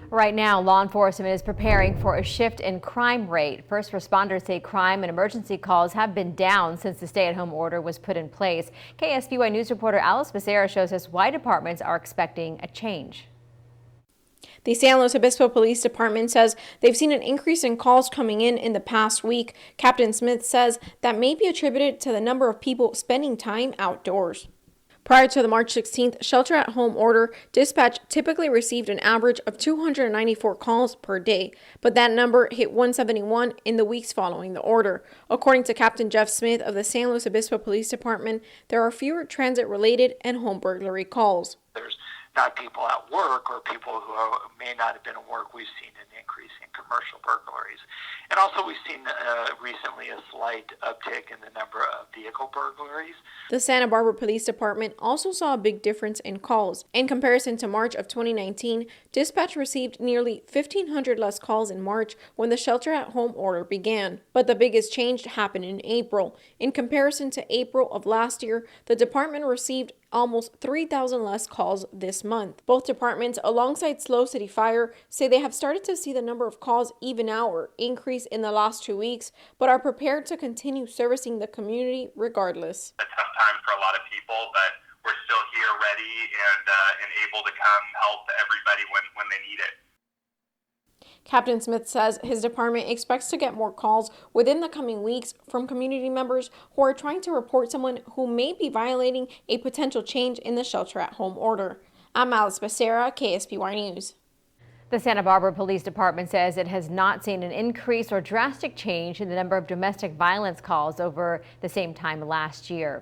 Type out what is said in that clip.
Right now, law enforcement is preparing for a shift in crime rate. First responders say crime and emergency calls have been down since the stay-at-home order was put in place. KSBY News reporter Alice Becerra shows us why departments are expecting a change. The San Luis Obispo Police Department says they've seen an increase in calls coming in the past week. Captain Smith says that may be attributed to the number of people spending time outdoors. Prior to the March 16th shelter-at-home order, dispatch typically received an average of 294 calls per day, but that number hit 171 in the weeks following the order. According to Captain Jeff Smith of the San Luis Obispo Police Department, there are fewer transit-related and home burglary calls. There's not people at work or people who may not have been at work. We've seen an increase in commercial burglaries. And also we've seen recently a slight uptick in the number of vehicle burglaries. The Santa Barbara Police Department also saw a big difference in calls. In comparison to March of 2019, dispatch received nearly 1,500 less calls in March when the shelter-at-home order began. But the biggest change happened in April. In comparison to April of last year, the department received almost 3,000 less calls this month. Both departments, alongside SLO City Fire, say they have started to see the number of calls even out or increase in the last 2 weeks, but are prepared to continue servicing the community regardless. A tough time for a lot of people, but we're still here ready and able to come help everybody when they need it. Captain Smith says his department expects to get more calls within the coming weeks from community members who are trying to report someone who may be violating a potential change in the shelter-at-home order. I'm Alice Becerra, KSBY News. The Santa Barbara Police Department says it has not seen an increase or drastic change in the number of domestic violence calls over the same time last year.